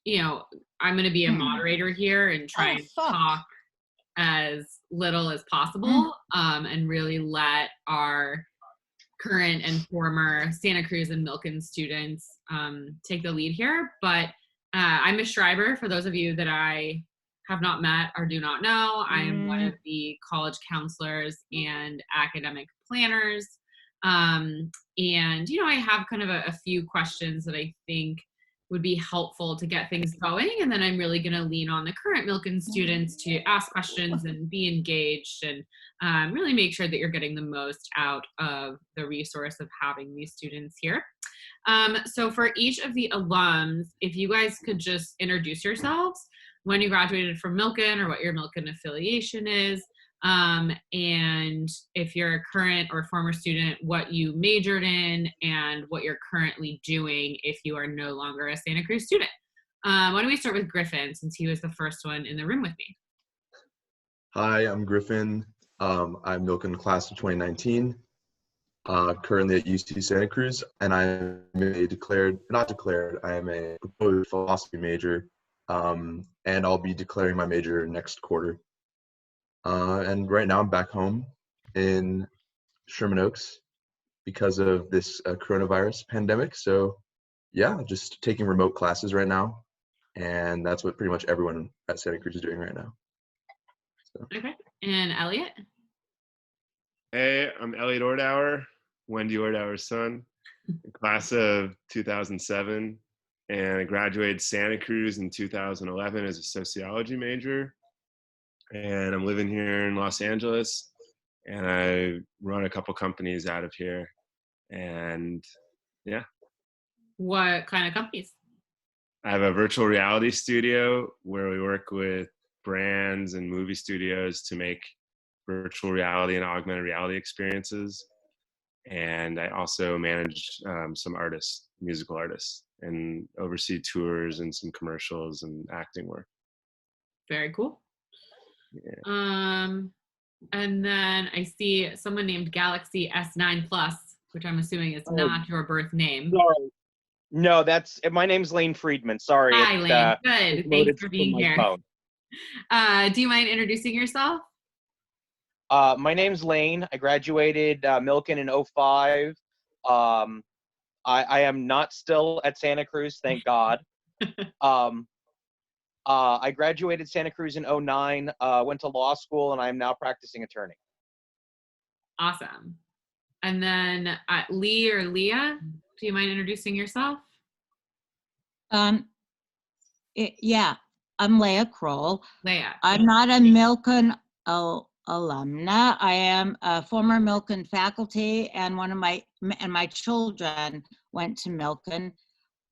I'm going to be a moderator here and try and talk as little as possible, and really let our current and former Santa Cruz and Milken students take the lead here. But I'm Ms. Schreiber, for those of you that I have not met or do not know. I am one of the college counselors and academic planners. And, I have kind of a few questions that I think would be helpful to get things going. And then I'm really going to lean on the current Milken students to ask questions and be engaged and really make sure that you're getting the most out of the resource of having these students here. So for each of the alums, if you guys could just introduce yourselves, when you graduated from Milken or what your Milken affiliation is, and if you're a current or former student, what you majored in and what you're currently doing if you are no longer a Santa Cruz student. Why don't we start with Griffin, since he was the first one in the room with me. Hi, I'm Griffin. I'm Milken class of 2019, currently at UC Santa Cruz, and I am I am a proposed philosophy major, and I'll be declaring my major next quarter. And right now I'm back home in Sherman Oaks because of this coronavirus pandemic. So yeah, just taking remote classes right now. And that's what pretty much everyone at Santa Cruz is doing right now. So. Okay, and Elliot? Hey, I'm Elliot Ordauer, Wendy Ordauer's son, class of 2007, and I graduated Santa Cruz in 2011 as a sociology major. And I'm living here in Los Angeles, and I run a couple companies out of here. And yeah. What kind of companies? I have a virtual reality studio where we work with brands and movie studios to make virtual reality and augmented reality experiences. And I also manage some artists, musical artists, and oversee tours and some commercials and acting work. Very cool. Yeah. And then I see someone named Galaxy S9 Plus, which I'm assuming is not your birth name. Sorry. No, my name's Lane Friedman. Sorry. Hi, Lane. Good. Thanks for being here. Do you mind introducing yourself? My name's Lane. I graduated Milken in 2005. I am not still at Santa Cruz, thank God. I graduated Santa Cruz in 2009, went to law school, and I am now practicing attorney. Awesome. And then Lee or Leah, do you mind introducing yourself? Yeah, I'm Leah Kroll. Leah. I'm not a Milken alumna. I am a former Milken faculty, and my children went to Milken.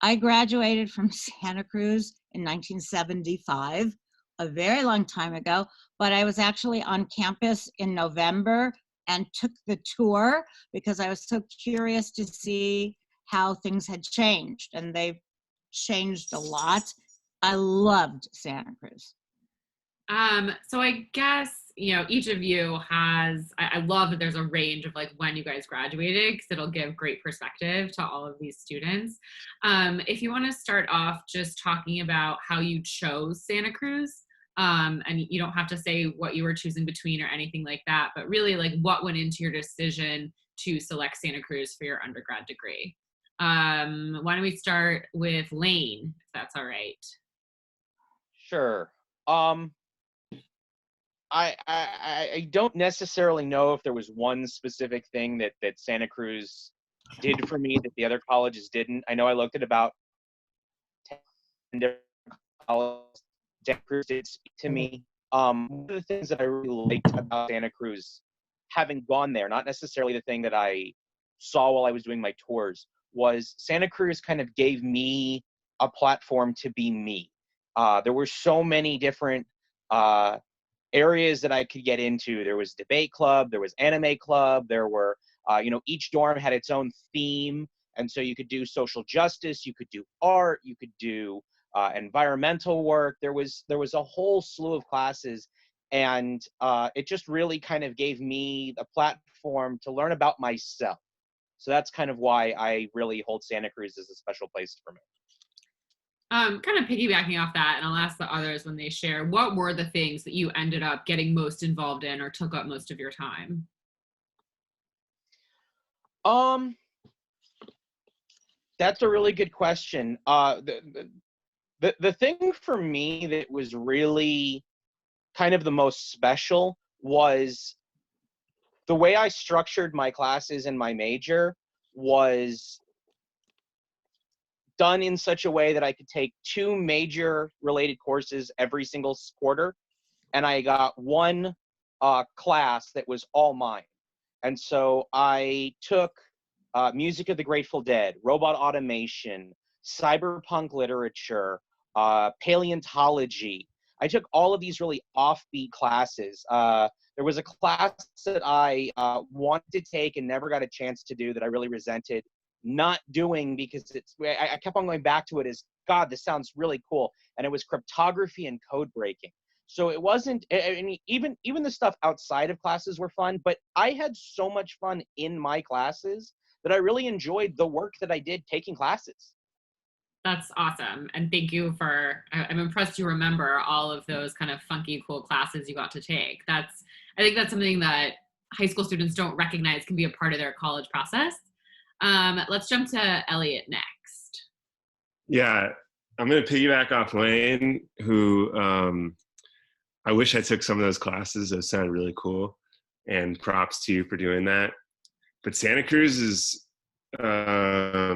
I graduated from Santa Cruz in 1975, a very long time ago, but I was actually on campus in November and took the tour because I was so curious to see how things had changed, and they've changed a lot. I loved Santa Cruz. So I guess, each of you has, I love that there's a range of like when you guys graduated, because it'll give great perspective to all of these students. If you want to start off just talking about how you chose Santa Cruz, and you don't have to say what you were choosing between or anything like that, but really like what went into your decision to select Santa Cruz for your undergrad degree. Why don't we start with Lane, if that's all right? Sure. I don't necessarily know if there was one specific thing that Santa Cruz did for me that the other colleges didn't. I know I looked at about 10 different colleges. Santa Cruz did speak to me. One of the things that I really liked about Santa Cruz, having gone there, not necessarily the thing that I saw while I was doing my tours, was Santa Cruz kind of gave me a platform to be me. There were so many different areas that I could get into. There was debate club, there was anime club, there were, each dorm had its own theme. And so you could do social justice, you could do art, you could do environmental work. There was a whole slew of classes. And it just really kind of gave me a platform to learn about myself. So that's kind of why I really hold Santa Cruz as a special place for me. Kind of piggybacking off that, and I'll ask the others when they share, what were the things that you ended up getting most involved in or took up most of your time? That's a really good question. The thing for me that was really kind of the most special was the way I structured my classes and my major was done in such a way that I could take 2 major related courses every single quarter, and I got one class that was all mine. And so I took music of the Grateful Dead, robot automation, cyberpunk literature, paleontology. I took all of these really offbeat classes. There was a class that I wanted to take and never got a chance to do that I really resented not doing because I kept on going back to it as, God, this sounds really cool. And it was cryptography and code breaking. So it wasn't, I mean, even the stuff outside of classes were fun, but I had so much fun in my classes that I really enjoyed the work that I did taking classes. That's awesome. And thank you I'm impressed you remember all of those kind of funky, cool classes you got to take. I think that's something that high school students don't recognize can be a part of their college process. Let's jump to Elliot next. Yeah, I'm going to piggyback off Lane, who I wish I took some of those classes. Those sounded really cool, and props to you for doing that. But Santa Cruz is a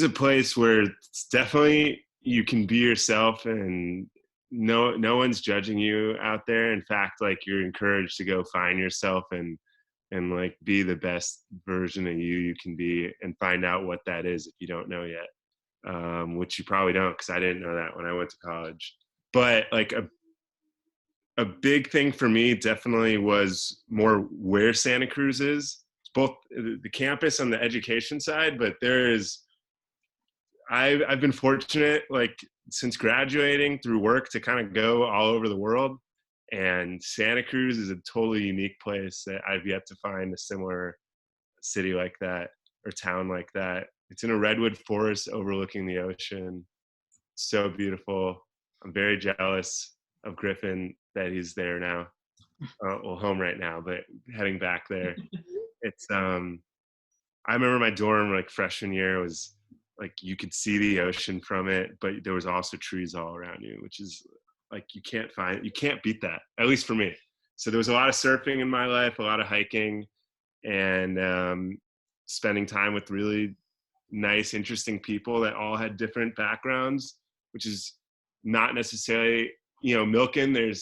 place where it's definitely you can be yourself, and no one's judging you out there. In fact, like, you're encouraged to go find yourself and like be the best version of you can be, and find out what that is if you don't know yet, which you probably don't, because I didn't know that when I went to college. But like a big thing for me definitely was more where Santa Cruz is. It's both the campus and the education side, but I've been fortunate, like, since graduating through work, to kind of go all over the world. And Santa Cruz is a totally unique place that I've yet to find a similar city like that or town like that. It's in a redwood forest overlooking the ocean. So beautiful. I'm very jealous of Griffin that he's there now. Well, home right now, but heading back there. It's I remember my dorm, like, freshman year, was like you could see the ocean from it, but there was also trees all around you, which is like you can't beat that, at least for me. So there was a lot of surfing in my life, a lot of hiking, and spending time with really nice, interesting people that all had different backgrounds, which is not necessarily, Milken,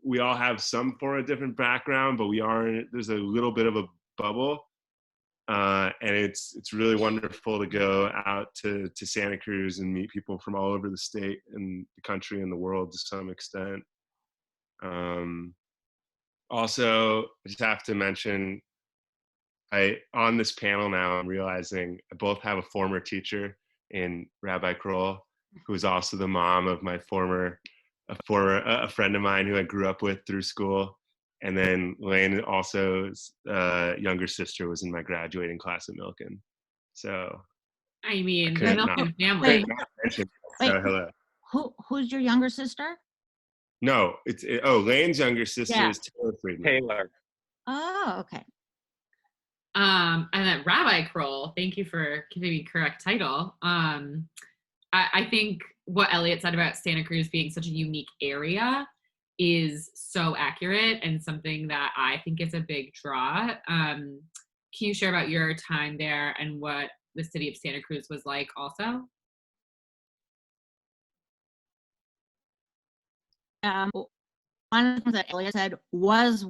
we all have some form of different background, but there's a little bit of a bubble. And it's really wonderful to go out to Santa Cruz and meet people from all over the state and the country and the world to some extent. Also, I just have to mention, on this panel now, I'm realizing I both have a former teacher in Rabbi Kroll, who is also the mom of a friend of mine who I grew up with through school. And then Lane also's younger sister was in my graduating class at Milken. So, I mean, the Milken family. Hello. Who's your younger sister? No, Lane's younger sister is Taylor Friedman. Taylor. Oh, okay. And then Rabbi Kroll, thank you for giving me correct title. I think what Elliot said about Santa Cruz being such a unique area is so accurate, and something that I think is a big draw. Can you share about your time there and what the city of Santa Cruz was like also? One of the things that Elliot said was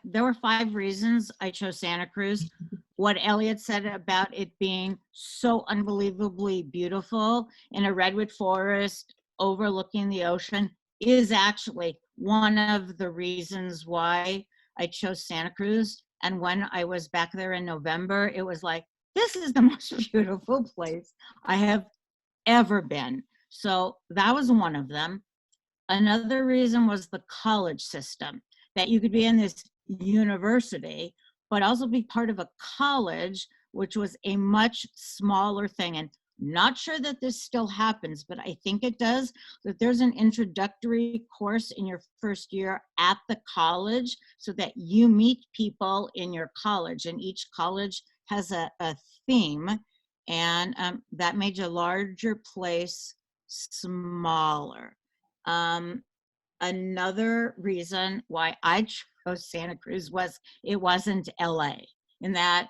there were 5 reasons I chose Santa Cruz. What Elliot said about it being so unbelievably beautiful in a redwood forest overlooking the ocean is actually one of the reasons why I chose Santa Cruz. And when I was back there in November, it was like, this is the most beautiful place I have ever been. So that was one of them. Another reason was the college system, that you could be in this university, but also be part of a college, which was a much smaller thing. And not sure that this still happens, but I think it does, that there's an introductory course in your first year at the college so that you meet people in your college, and each college has a theme, and that made your larger place smaller. Another reason why I chose Santa Cruz was it wasn't LA, in that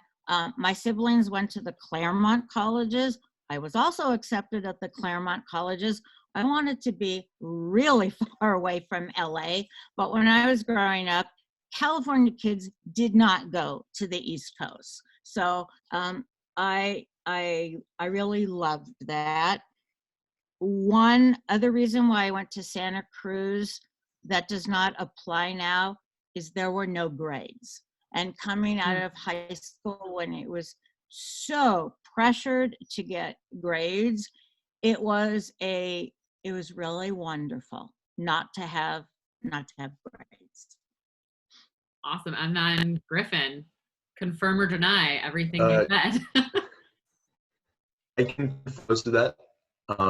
my siblings went to the Claremont colleges. I was also accepted at the Claremont colleges. I wanted to be really far away from LA, but when I was growing up, California kids did not go to the East Coast. So I really loved that. One other reason why I went to Santa Cruz that does not apply now is there were no grades. And coming out of high school when it was so pressured to get grades, it was really wonderful not to have grades. Awesome. And then Griffin, confirm or deny everything they said. I can close to that.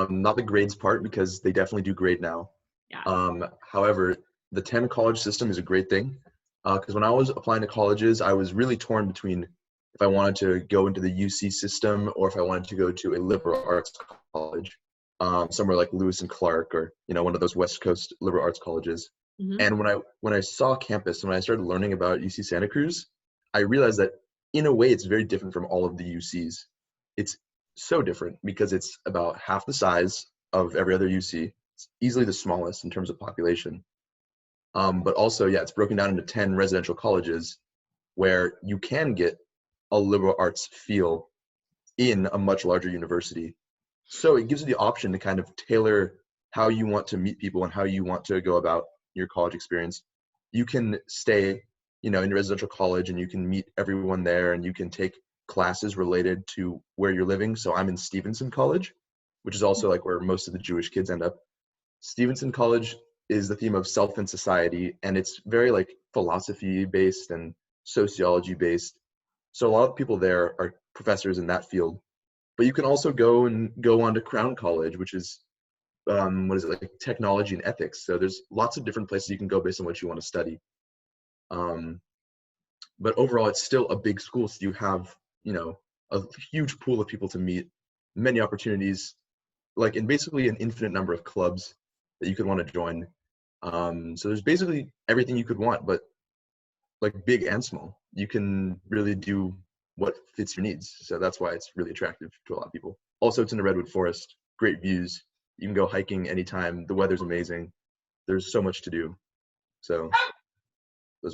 Not the grades part, because they definitely do grade now. Yeah. However, the 10 college system is a great thing, because when I was applying to colleges, I was really torn between if I wanted to go into the UC system or if I wanted to go to a liberal arts college, somewhere like Lewis and Clark, or one of those West Coast liberal arts colleges. Mm-hmm. And when I saw campus, when I started learning about UC Santa Cruz, I realized that in a way it's very different from all of the UCs. It's so different because it's about half the size of every other UC. It's easily the smallest in terms of population. But also, yeah, it's broken down into 10 residential colleges where you can get a liberal arts feel in a much larger university. So it gives you the option to kind of tailor how you want to meet people and how you want to go about your college experience. You can stay, in your residential college and you can meet everyone there, and you can take classes related to where you're living. So I'm in Stevenson College, which is also like where most of the Jewish kids end up. Stevenson College is the theme of self and society, and it's very like philosophy based and sociology based. So a lot of people there are professors in that field. But you can also go on to Crown College, which is like technology and ethics. So there's lots of different places you can go based on what you want to study. But overall, it's still a big school, so you have a huge pool of people to meet, many opportunities, like in basically an infinite number of clubs that you could want to join. So there's basically everything you could want, but like big and small. You can really do what fits your needs. So that's why it's really attractive to a lot of people. Also, it's in the Redwood Forest, great views. You can go hiking anytime. The weather's amazing. There's so much to do. So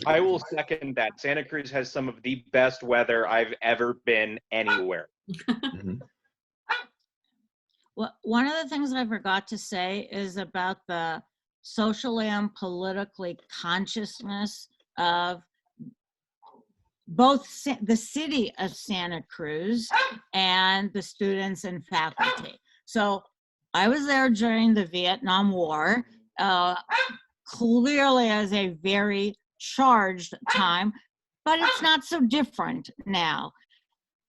I will second that. Santa Cruz has some of the best weather I've ever been anywhere. Mm-hmm. Well, one of the things I forgot to say is about the socially and politically consciousness of both the city of Santa Cruz and the students and faculty. So I was there during the Vietnam War, clearly as a very charged time, but it's not so different now.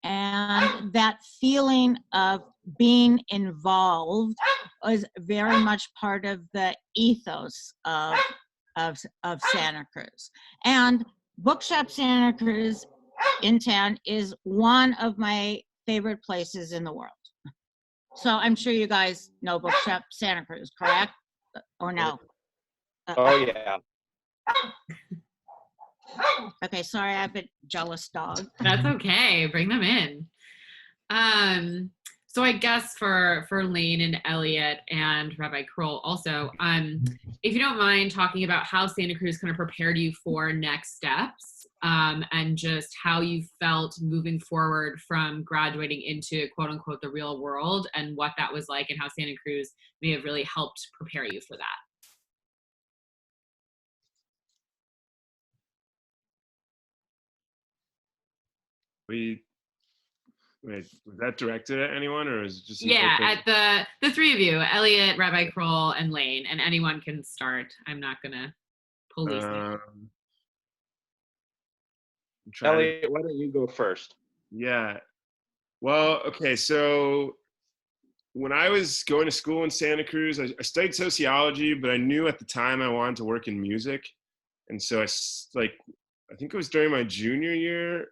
And that feeling of being involved is very much part of the ethos of Santa Cruz. And Bookshop Santa Cruz in town is one of my favorite places in the world. So I'm sure you guys know Bookshop Santa Cruz, correct? Or no? Oh, yeah. Okay, sorry, I have a jealous dog. That's okay. Bring them in. So I guess for Lane and Elliot and Rabbi Kroll also, if you don't mind talking about how Santa Cruz kind of prepared you for next steps, and just how you felt moving forward from graduating into quote unquote the real world, and what that was like and how Santa Cruz may have really helped prepare you for that. Wait, was that directed at anyone, or is it just at the three of you, Elliot, Rabbi Kroll, and Lane, and anyone can start. I'm not gonna police it. Elliot, why don't you go first? Yeah. Well, okay, so when I was going to school in Santa Cruz, I studied sociology, but I knew at the time I wanted to work in music. And so I think it was during my junior year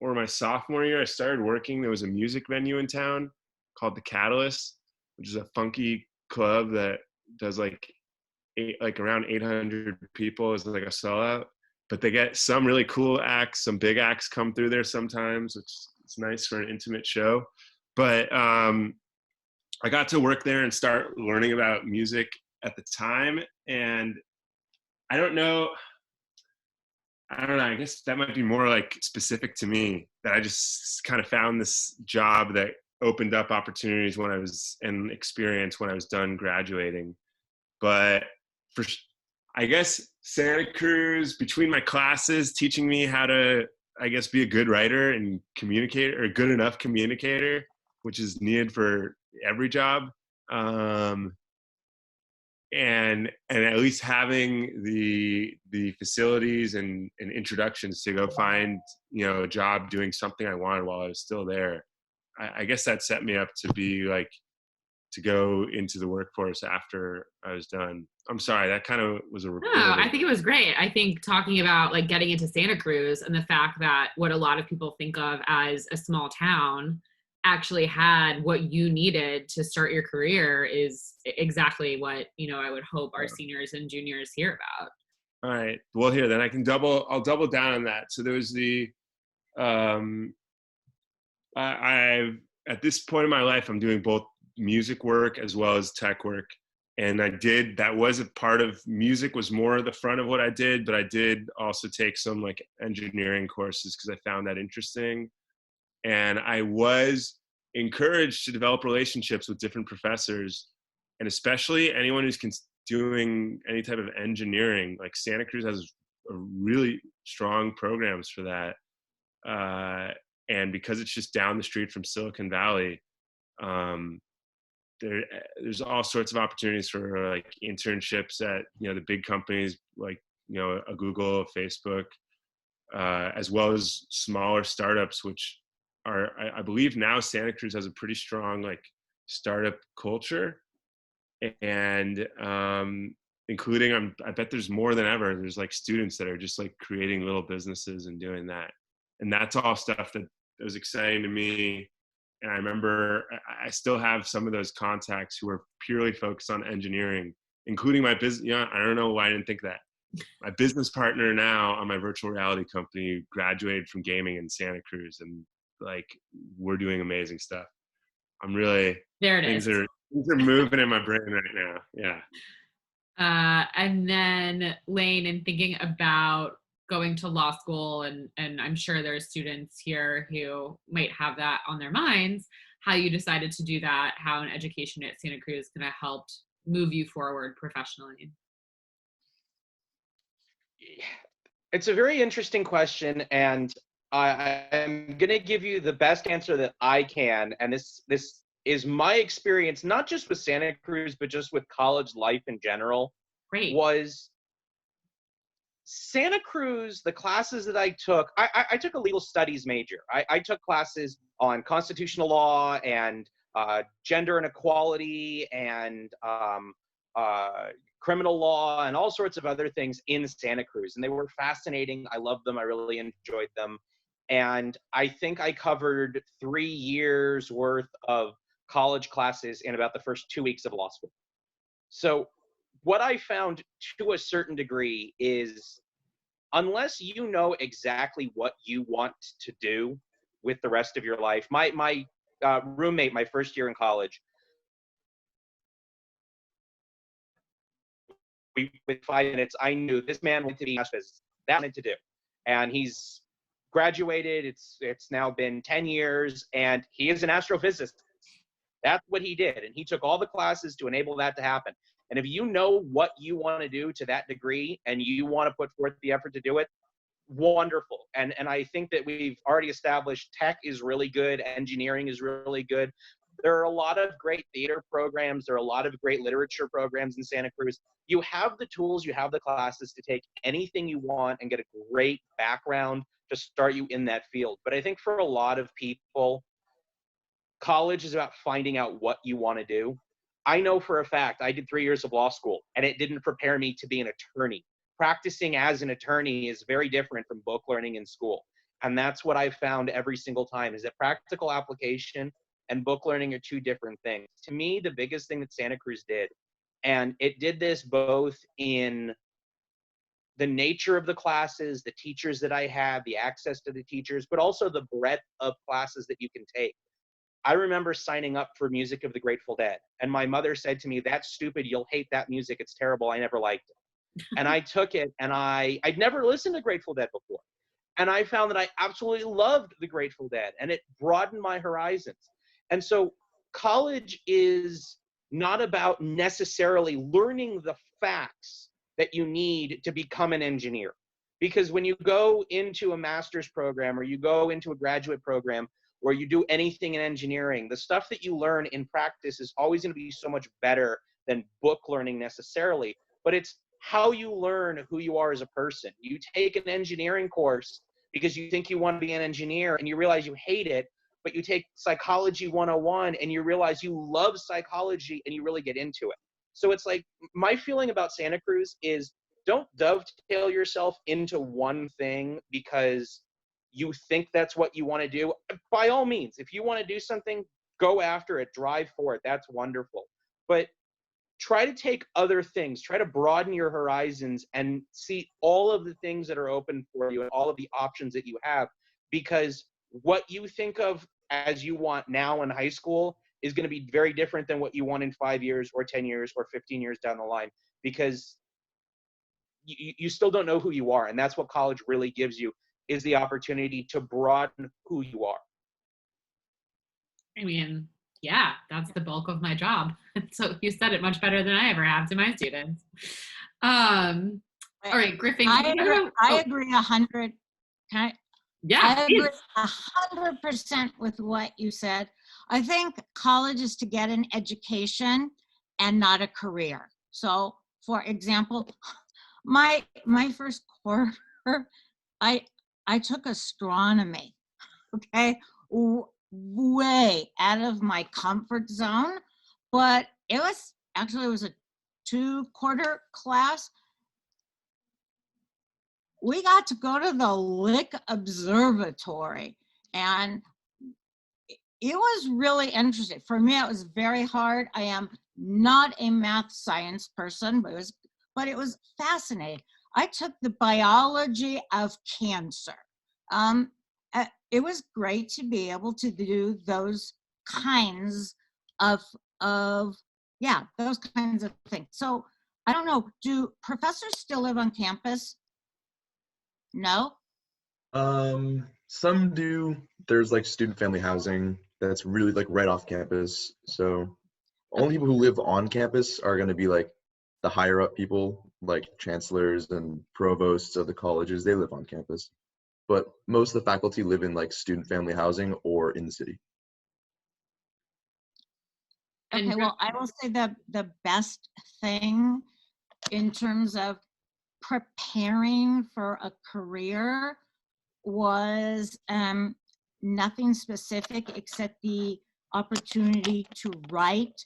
or my sophomore year, I started working. There was a music venue in town called The Catalyst, which is a funky club that does like around 800 people as like a sellout. But they get some really cool acts, some big acts come through there sometimes, which is nice for an intimate show. But I got to work there and start learning about music at the time. And I don't know, I guess that might be more like specific to me, that I just kind of found this job that opened up opportunities when I was and experience when I was done graduating. But I guess Santa Cruz, between my classes, teaching me how to, I guess, be a good writer and communicator, or a good enough communicator, which is needed for every job. And at least having the facilities and introductions to go find, a job doing something I wanted while I was still there. I guess that set me up to be like, to go into the workforce after I was done. I'm sorry, that kind of was a No, I think it was great. I think talking about like getting into Santa Cruz and the fact that what a lot of people think of as a small town actually had what you needed to start your career is exactly what, I would hope our seniors and juniors hear about. All right. Well, here, then I'll double down on that. So there was I've, at this point in my life, I'm doing both music work as well as tech work. And that was a part of music, was more the front of what I did, but I did also take some like engineering courses because I found that interesting. And I was encouraged to develop relationships with different professors, and especially anyone who's doing any type of engineering. Like Santa Cruz has a really strong programs for that. And because it's just down the street from Silicon Valley, there's all sorts of opportunities for like internships at, the big companies like, a Google, a Facebook, as well as smaller startups, which are, I believe now Santa Cruz has a pretty strong like startup culture, and including, I bet there's more than ever. There's like students that are just like creating little businesses and doing that. And that's all stuff that was exciting to me. And I remember I still have some of those contacts who are purely focused on engineering, including my business. I don't know why I didn't think that. My business partner now on my virtual reality company graduated from gaming in Santa Cruz, and like we're doing amazing stuff. I'm really, there it things is. Things are moving in my brain right now. Yeah. And then Lane, in thinking about going to law school, and I'm sure there's students here who might have that on their minds, how you decided to do that, how an education at Santa Cruz kind of helped move you forward professionally. It's a very interesting question, and I'm going to give you the best answer that I can. And this is my experience, not just with Santa Cruz, but just with college life in general. Great. Was Santa Cruz, the classes that I took, I took a legal studies major. I took classes on constitutional law and gender inequality and criminal law and all sorts of other things in Santa Cruz. And they were fascinating. I loved them. I really enjoyed them. And I think I covered 3 years worth of college classes in about the first 2 weeks of law school. So what I found to a certain degree is, unless you know exactly what you want to do with the rest of your life, my roommate, my first year in college, with 5 minutes, I knew this man wanted to be astrophysicist. That I wanted to do, and he's graduated. It's now been 10 years, and he is an astrophysicist. That's what he did, and he took all the classes to enable that to happen. And if you know what you want to do to that degree and you want to put forth the effort to do it, wonderful. And I think that we've already established tech is really good, engineering is really good. There are a lot of great theater programs. There are a lot of great literature programs in Santa Cruz. You have the tools, you have the classes to take anything you want and get a great background to start you in that field. But I think for a lot of people, college is about finding out what you want to do. I know for a fact I did 3 years of law school, and it didn't prepare me to be an attorney. Practicing as an attorney is very different from book learning in school. And that's what I've found every single time, is that practical application and book learning are two different things. To me, the biggest thing that Santa Cruz did, and it did this both in the nature of the classes, the teachers that I had, the access to the teachers, but also the breadth of classes that you can take. I remember signing up for music of the Grateful Dead, and my mother said to me, "That's stupid, you'll hate that music, it's terrible, I never liked it." And I took it, and I'd never listened to Grateful Dead before. And I found that I absolutely loved the Grateful Dead, and it broadened my horizons. And so college is not about necessarily learning the facts that you need to become an engineer. Because when you go into a master's program or you go into a graduate program or you do anything in engineering, the stuff that you learn in practice is always going to be so much better than book learning necessarily. But it's how you learn who you are as a person. You take an engineering course because you think you want to be an engineer and you realize you hate it, but you take Psychology 101 and you realize you love psychology and you really get into it. So it's like, my feeling about Santa Cruz is, don't dovetail yourself into one thing because you think that's what you want to do. By all means, if you want to do something, go after it, drive for it, that's wonderful. But try to take other things, try to broaden your horizons and see all of the things that are open for you and all of the options that you have, because what you think of as you want now in high school is going to be very different than what you want in 5 years or 10 years or 15 years down the line, because you still don't know who you are. And that's what college really gives you, is the opportunity to broaden who you are. I mean, yeah, that's the bulk of my job. So you said it much better than I ever have to my students. All right, Griffin. I agree 100. Yeah, I agree 100% with what you said. I think college is to get an education and not a career. So, for example, my first quarter, I took astronomy. Okay, way out of my comfort zone, but it was a 2-quarter class. We got to go to the Lick Observatory, and it was really interesting. For me, it was very hard. I am not a math science person, but it was fascinating. I took the biology of cancer. It was great to be able to do those kinds of those kinds of things. So I don't know, do professors still live on campus? No? Some do. There's like student family housing that's really like right off campus. So only people who live on campus are going to be like the higher up people, like chancellors and provosts of the colleges. They live on campus. But most of the faculty live in like student family housing or in the city. Okay, well, I will say the best thing in terms of preparing for a career was nothing specific except the opportunity to write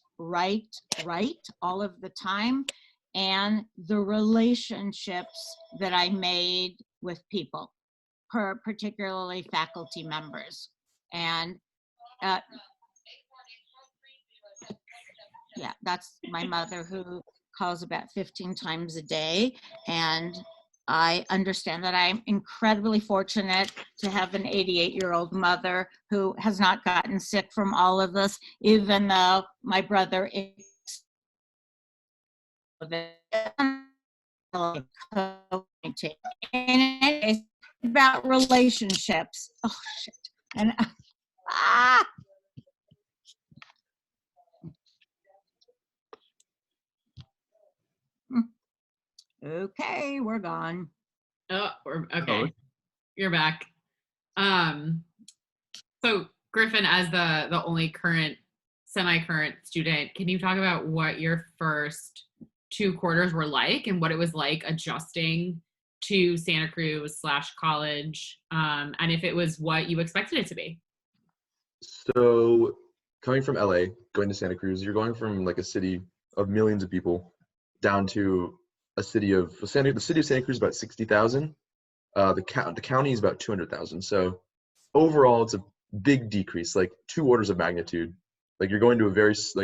all of the time, and the relationships that I made with people, particularly faculty members. And yeah, that's my mother, who calls about 15 times a day. And I understand that I'm incredibly fortunate to have an 88-year-old mother who has not gotten sick from all of this, even though my brother is about relationships. Oh shit. And okay, we're gone. Oh, okay. You're back. So Griffin, as the only semi-current student, can you talk about what your first 2 quarters were like and what it was like adjusting to Santa Cruz / college, and if it was what you expected it to be? So coming from LA, going to Santa Cruz, you're going from like a city of millions of people down to a city of the city of Santa Cruz is about 60,000. The county is about 200,000. So overall, it's a big decrease, like 2 orders of magnitude. Like you're going to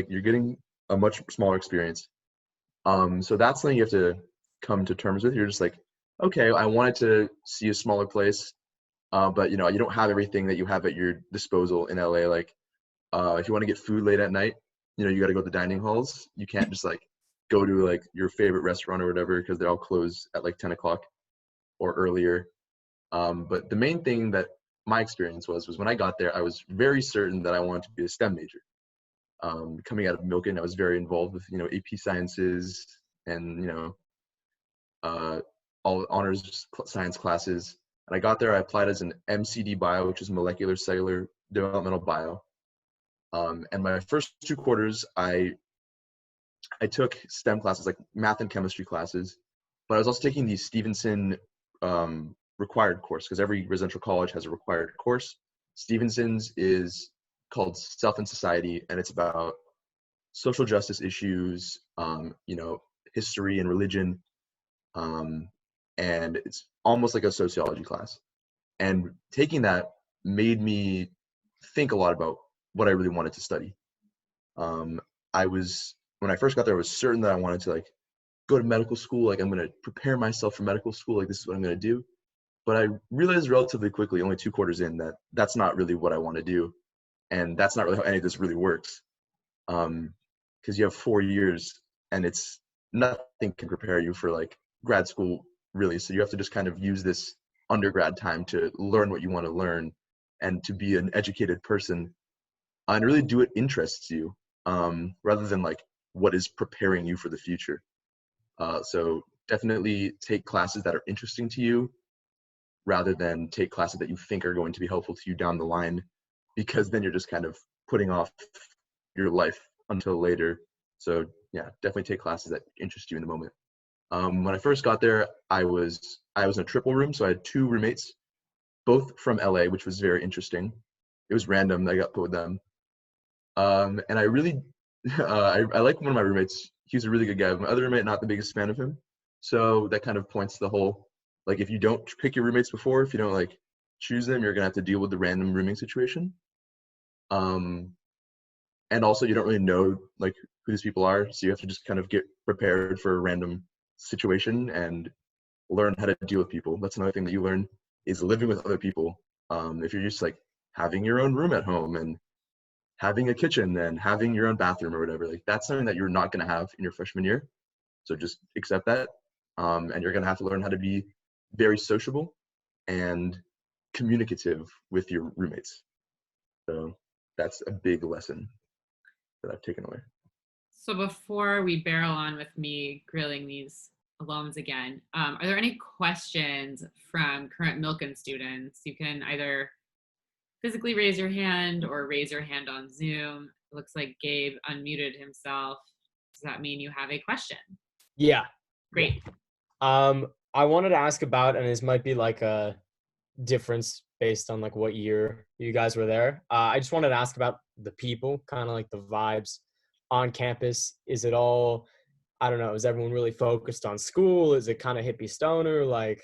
you're getting a much smaller experience. So that's something you have to come to terms with. You're just like, okay, I wanted to see a smaller place, but you don't have everything that you have at your disposal in LA. Like, if you want to get food late at night, you got to go to the dining halls. You can't just like go to like your favorite restaurant or whatever because they're all closed at like 10 o'clock or earlier. But the main thing that my experience was when I got there, I was very certain that I wanted to be a STEM major. Coming out of Milken, I was very involved with, AP sciences and, all honors science classes. And I got there, I applied as an MCD bio, which is molecular cellular developmental bio. And my first 2 quarters, I took STEM classes like math and chemistry classes, but I was also taking the Stevenson required course because every residential college has a required course. Stevenson's is called Self and Society, and it's about social justice issues, history and religion, and it's almost like a sociology class. And taking that made me think a lot about what I really wanted to study. When I first got there, I was certain that I wanted to like go to medical school. Like I'm going to prepare myself for medical school. Like this is what I'm going to do. But I realized relatively quickly, only 2 quarters in, that that's not really what I want to do. And that's not really how any of this really works. Because you have 4 years and it's nothing can prepare you for like grad school really. So you have to just kind of use this undergrad time to learn what you want to learn and to be an educated person and really do what interests you, rather than like what is preparing you for the future. So definitely take classes that are interesting to you rather than take classes that you think are going to be helpful to you down the line, because then you're just kind of putting off your life until later. So yeah, definitely take classes that interest you in the moment. When I first got there, I was in a triple room, so I had 2 roommates, both from LA, which was very interesting. It was random that I got put with them. And I really, I like one of my roommates. He was a really good guy. My other roommate, not the biggest fan of him. So that kind of points to the whole, like if you don't pick your roommates before, if you don't like choose them, you're gonna have to deal with the random rooming situation. And also you don't really know like who these people are. So you have to just kind of get prepared for a random situation and learn how to deal with people. That's another thing that you learn is living with other people. If you're just like having your own room at home and having a kitchen and having your own bathroom or whatever, like that's something that you're not going to have in your freshman year. So just accept that. And you're going to have to learn how to be very sociable and communicative with your roommates. So that's a big lesson that I've taken away. So before we barrel on with me grilling these alums again, are there any questions from current Milken students? You can either physically raise your hand or raise your hand on Zoom. It looks like Gabe unmuted himself. Does that mean you have a question? Yeah. Great. I wanted to ask about, and this might be like a difference based on like what year you guys were there. I just wanted to ask about the people, kind of like the vibes on campus. Is it all, I don't know, is everyone really focused on school? Is it kind of hippie stoner? Like,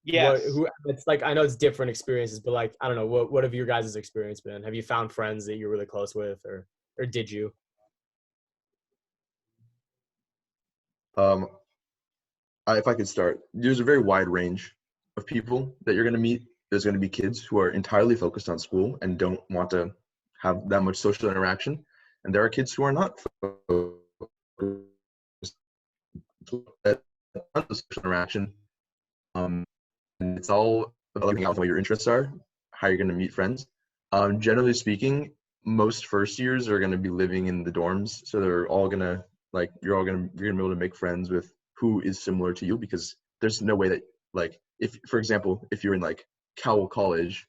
Yes. It's like, I know it's different experiences, but like, I don't know, what have your guys' experience been? Have you found friends that you're really close with, or did you? If I could start, there's a very wide range of people that you're going to meet. There's going to be kids who are entirely focused on school and don't want to have that much social interaction. And there are kids who are not focused on social interaction. And it's all about looking out what your interests are, how you're going to meet friends. Generally speaking, most first years are going to be living in the dorms. So they're all going to, like, you're going to be able to make friends with who is similar to you, because there's no way that, like, if, for example, if you're in like Cowell College,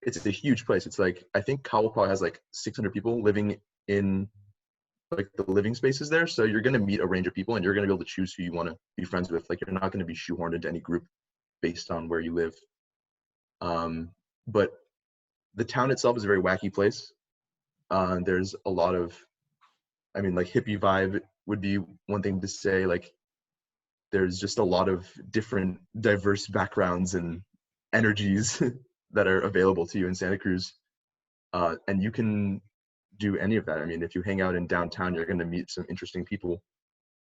it's a huge place. It's like, I think Cowell probably has like 600 people living in like the living spaces there. So you're going to meet a range of people and you're going to be able to choose who you want to be friends with. Like, you're not going to be shoehorned into any group based on where you live. But the town itself is a very wacky place. There's a lot of, I mean, like hippie vibe would be one thing to say. Like, there's just a lot of different diverse backgrounds and energies that are available to you in Santa Cruz. And you can do any of that. I mean, if you hang out in downtown, you're going to meet some interesting people.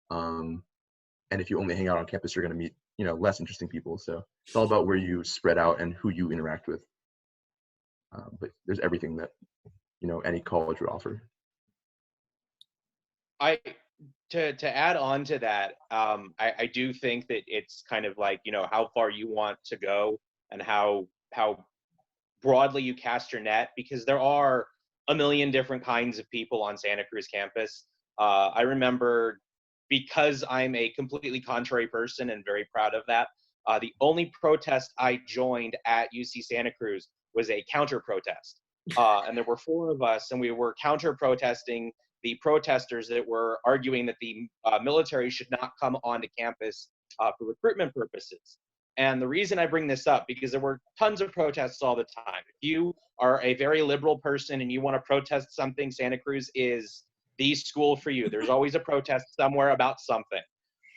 And if you only hang out on campus, you're going to meet, less interesting people. So it's all about where you spread out and who you interact with. But there's everything that, any college would offer. To add on to that, I do think that it's kind of like, how far you want to go and how broadly you cast your net, because there are a million different kinds of people on Santa Cruz campus. I remember, because I'm a completely contrary person and very proud of that, the only protest I joined at UC Santa Cruz was a counter protest. And there were 4 of us, and we were counter protesting the protesters that were arguing that the military should not come onto campus for recruitment purposes. And the reason I bring this up, because there were tons of protests all the time. If you are a very liberal person and you want to protest something, Santa Cruz is the school for you. There's always a protest somewhere about something.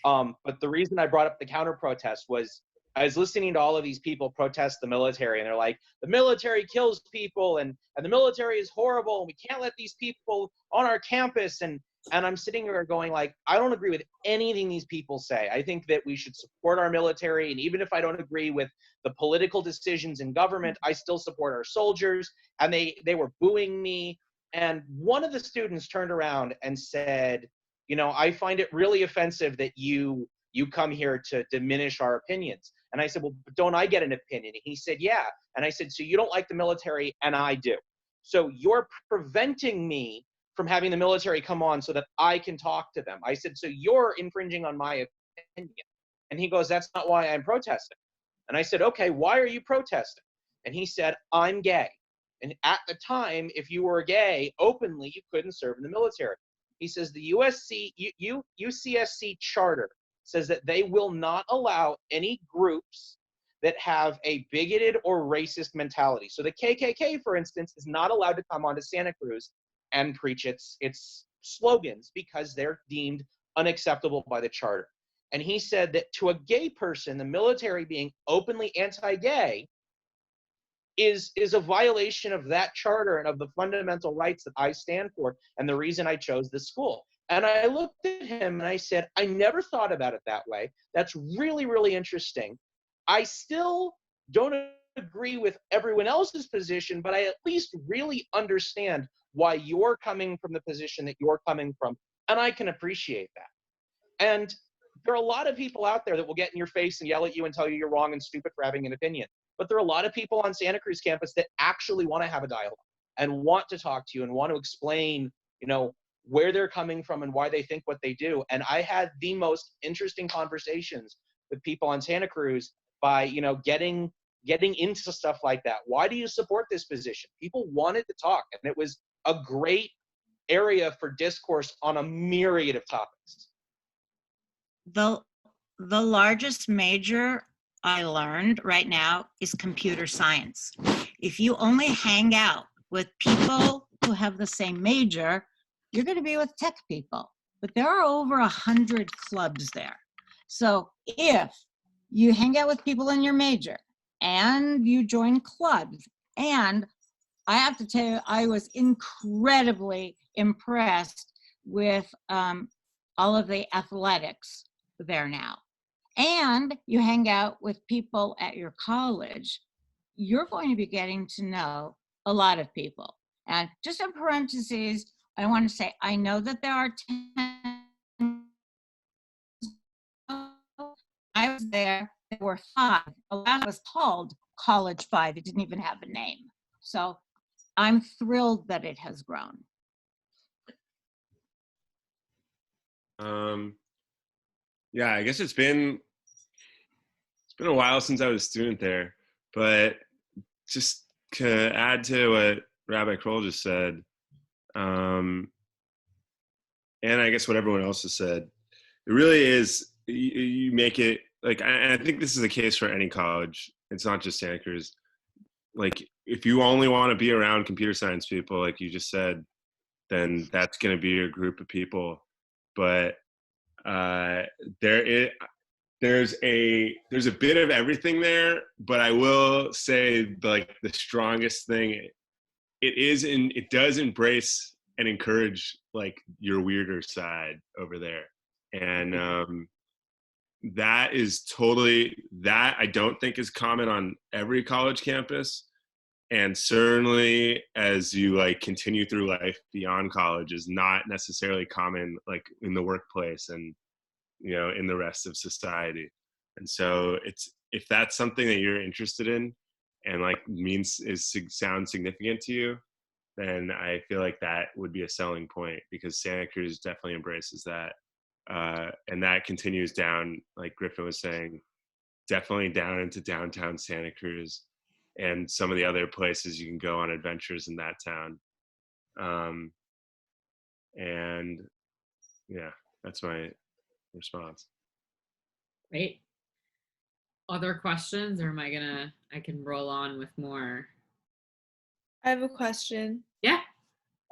But the reason I brought up the counter protest was I was listening to all of these people protest the military, and they're like, the military kills people, and the military is horrible, and we can't let these people on our campus. And I'm sitting here going like, I don't agree with anything these people say. I think that we should support our military, and even if I don't agree with the political decisions in government, I still support our soldiers. And they were booing me. And one of the students turned around and said, I find it really offensive that you come here to diminish our opinions. And I said, well, don't I get an opinion? And he said, yeah. And I said, so you don't like the military, and I do. So you're preventing me from having the military come on so that I can talk to them. I said, so you're infringing on my opinion. And he goes, that's not why I'm protesting. And I said, okay, why are you protesting? And he said, I'm gay. And at the time, if you were gay openly, you couldn't serve in the military. He says the UCSC charter says that they will not allow any groups that have a bigoted or racist mentality. So the KKK, for instance, is not allowed to come onto Santa Cruz and preach its slogans because they're deemed unacceptable by the charter. And he said that to a gay person, the military being openly anti-gay is a violation of that charter and of the fundamental rights that I stand for, and the reason I chose this school. And I looked at him and I said, I never thought about it that way. That's really, really interesting. I still don't agree with everyone else's position, but I at least really understand why you're coming from the position that you're coming from, and I can appreciate that. And there are a lot of people out there that will get in your face and yell at you and tell you you're wrong and stupid for having an opinion. But there are a lot of people on Santa Cruz campus that actually want to have a dialogue and want to talk to you and want to explain, where they're coming from and why they think what they do. And I had the most interesting conversations with people on Santa Cruz by, getting into stuff like that. Why do you support this position? People wanted to talk, and it was a great area for discourse on a myriad of topics. The largest major I learned right now is computer science. If you only hang out with people who have the same major, you're going to be with tech people. But there are over 100 clubs there. So if you hang out with people in your major and you join clubs, and I have to tell you, I was incredibly impressed with all of the athletics there now. And you hang out with people at your college, you're going to be getting to know a lot of people. And just in parentheses, I want to say, I know that there are 10. I was there were 5. The last was called College 5. It didn't even have a name. So I'm thrilled that it has grown. Yeah, I guess it's been a while since I was a student there, but just to add to what Rabbi Kroll just said, and I guess what everyone else has said, it really is, you make it, like, and I think this is the case for any college, it's not just Santa Cruz, like, if you only want to be around computer science people, like you just said, then that's going to be your group of people. But there's a bit of everything there. But I will say, like, the strongest thing, it does embrace and encourage like your weirder side over there, and that is totally, that I don't think is common on every college campus. And certainly as you like continue through life beyond college is not necessarily common like in the workplace and, you know, in the rest of society. And so if that's something that you're interested in and like sounds significant to you, then I feel like that would be a selling point, because Santa Cruz definitely embraces that. And that continues down, like Griffin was saying, definitely down into downtown Santa Cruz and some of the other places you can go on adventures in that town. And yeah, that's my response. Great. Other questions, or I can roll on with more? I have a question. Yeah.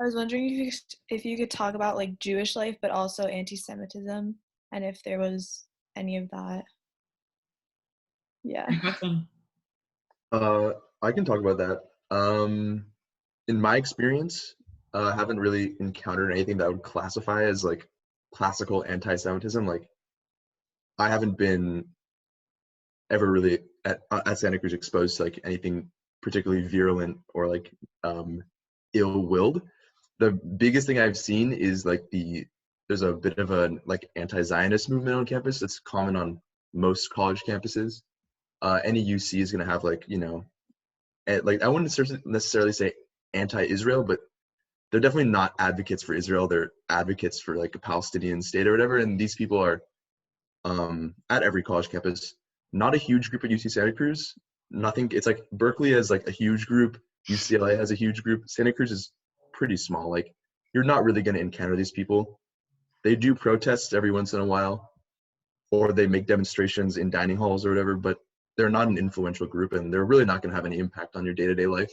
I was wondering if you could talk about like Jewish life, but also anti-Semitism, and if there was any of that. Yeah. I can talk about that. In my experience, I haven't really encountered anything that would classify as like classical anti-Semitism. Like, I haven't been ever really at Santa Cruz exposed to like anything particularly virulent or like ill-willed. The biggest thing I've seen is like there's a bit of a like anti-Zionist movement on campus. It's common on most college campuses. Any UC is going to have like, you know, like I wouldn't necessarily say anti-Israel, but they're definitely not advocates for Israel. They're advocates for like a Palestinian state or whatever. And these people are at every college campus. Not a huge group at UC Santa Cruz. Nothing. It's like Berkeley has like a huge group. UCLA has a huge group. Santa Cruz is pretty small. Like, you're not really going to encounter these people. They do protests every once in a while, or they make demonstrations in dining halls or whatever, but they're not an influential group, and they're really not going to have any impact on your day-to-day life.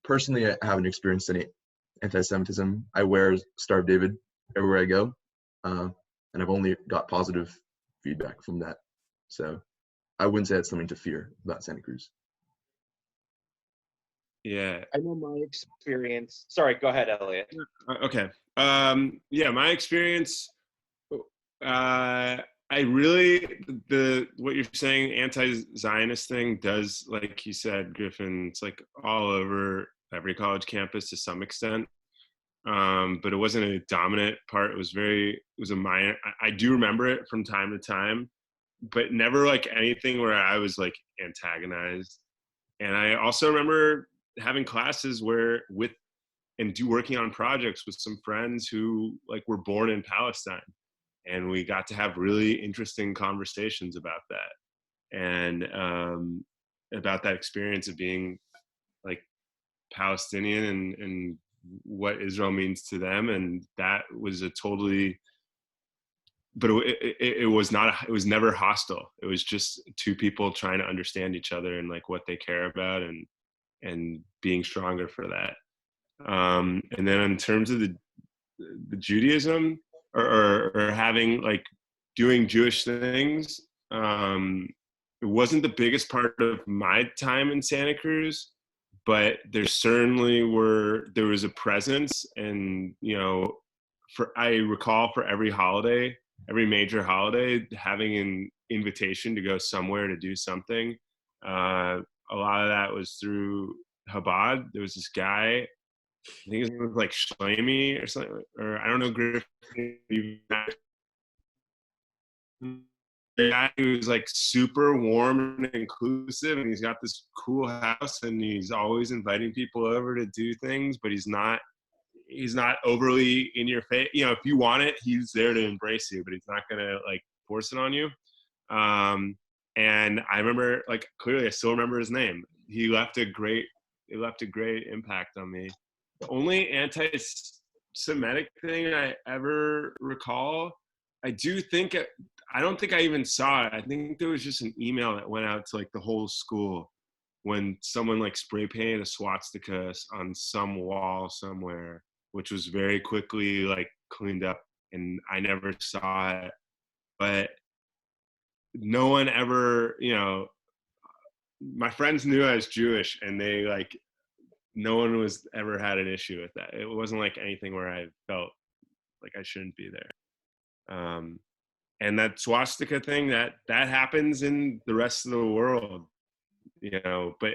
Personally, I haven't experienced any anti-Semitism. I wear Star of David everywhere I go, and I've only got positive feedback from that. So I wouldn't say it's something to fear about Santa Cruz. Yeah. I know my experience. Sorry, go ahead, Elliot. Okay. Yeah, my experience, I really, what you're saying, anti-Zionist thing does, like you said, Griffin, it's like all over every college campus to some extent. But it wasn't a dominant part. It was a minor. I do remember it from time to time, but never like anything where I was like antagonized. And I also remember having classes working on projects with some friends who like were born in Palestine. And we got to have really interesting conversations about that, and about that experience of being like Palestinian and what Israel means to them. And that was but it was never hostile. It was just two people trying to understand each other and like what they care about and being stronger for that. And then in terms of the Judaism, or having like doing Jewish things, it wasn't the biggest part of my time in Santa Cruz, but there was a presence. And, you know, I recall for every major holiday, having an invitation to go somewhere to do something. A lot of that was through Chabad. There was this guy, I think his name was like Shlomi or something, or I don't know, Griffin. The guy who's like super warm and inclusive, and he's got this cool house, and he's always inviting people over to do things, but he's not overly in your face. You know, if you want it, he's there to embrace you, but he's not gonna like force it on you. And I remember, like, clearly, I still remember his name. It left a great impact on me. The only anti-Semitic thing I ever recall, I don't think I even saw it. I think there was just an email that went out to like the whole school when someone like spray painted a swastika on some wall somewhere, which was very quickly like cleaned up, and I never saw it. But no one ever, my friends knew I was Jewish, and they like, no one was ever had an issue with that. It wasn't like anything where I felt like I shouldn't be there. And that swastika thing, that happens in the rest of the world, but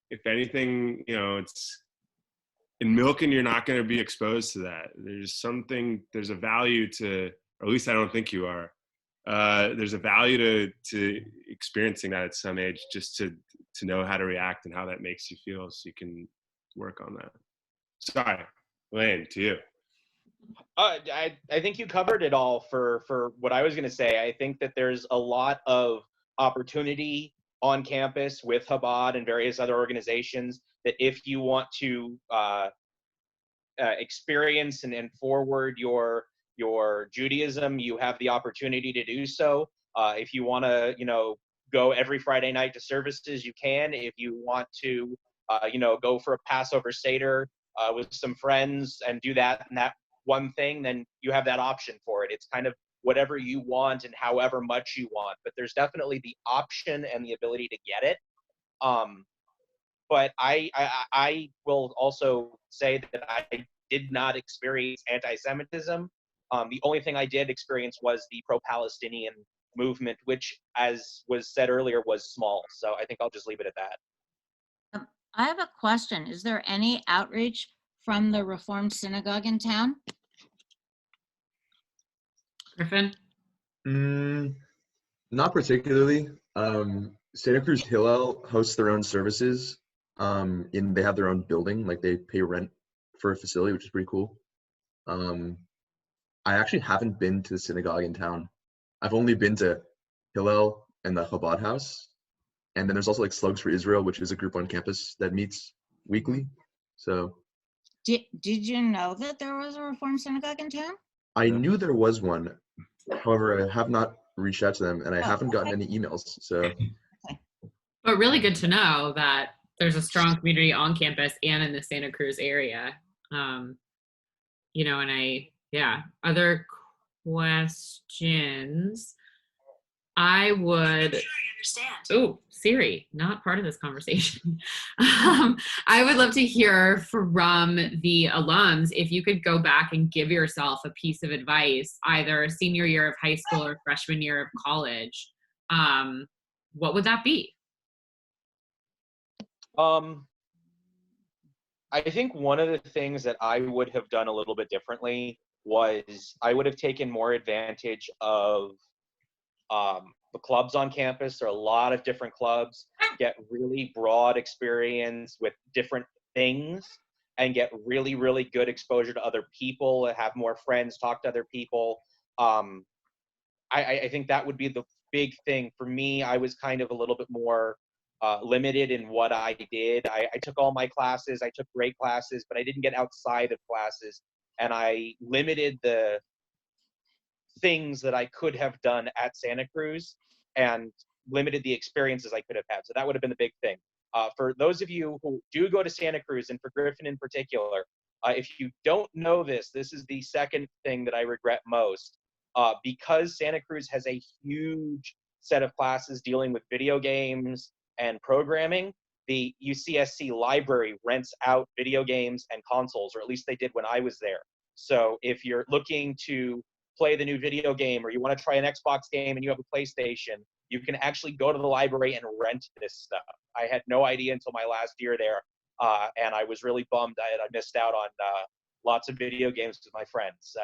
if anything, it's in Milken, you're not going to be exposed to that. There's a value to, or at least I don't think you are. There's a value to experiencing that at some age, just to know how to react and how that makes you feel, so you can work on that. Sorry, Lane, to you. I think you covered it all for what I was going to say. I think that there's a lot of opportunity on campus with Chabad and various other organizations that if you want to experience and forward your Judaism, you have the opportunity to do so. If you want to, go every Friday night to services, you can. If you want to, go for a Passover Seder with some friends and do that and that one thing, then you have that option for it. It's kind of whatever you want and however much you want, but there's definitely the option and the ability to get it. But I will also say that I did not experience anti-Semitism. The only thing I did experience was the pro-Palestinian movement, which, as was said earlier, was small. So I think I'll just leave it at that. I have a question. Is there any outreach from the Reformed Synagogue in town? Griffin? Not particularly. Santa Cruz Hillel hosts their own services. They have their own building, like they pay rent for a facility, which is pretty cool. I actually haven't been to the synagogue in town. I've only been to Hillel and the Chabad house. And then there's also like Slugs for Israel, which is a group on campus that meets weekly. So Did you know that there was a Reformed Synagogue in town? I knew there was one. However, I have not reached out to them, and I haven't gotten any emails. So, but really good to know that there's a strong community on campus and in the Santa Cruz area. Other questions? I would. Oh, Siri, not part of this conversation. I would love to hear from the alums if you could go back and give yourself a piece of advice, either senior year of high school or freshman year of college. What would that be? I think one of the things that I would have done a little bit differently was I would have taken more advantage of the clubs on campus. There are a lot of different clubs, get really broad experience with different things and get really, really good exposure to other people, have more friends, talk to other people. I think that would be the big thing. For me, I was kind of a little bit more limited in what I did. I took all my classes, I took great classes, but I didn't get outside of classes. And I limited the things that I could have done at Santa Cruz and limited the experiences I could have had. So that would have been the big thing. For those of you who do go to Santa Cruz, and for Griffin in particular, if you don't know this, this is the second thing that I regret most. Because Santa Cruz has a huge set of classes dealing with video games and programming, the UCSC library rents out video games and consoles, or at least they did when I was there. So if you're looking to play the new video game, or you want to try an Xbox game and you have a PlayStation, you can actually go to the library and rent this stuff. I had no idea until my last year there, and I was really bummed I missed out on lots of video games with my friends. So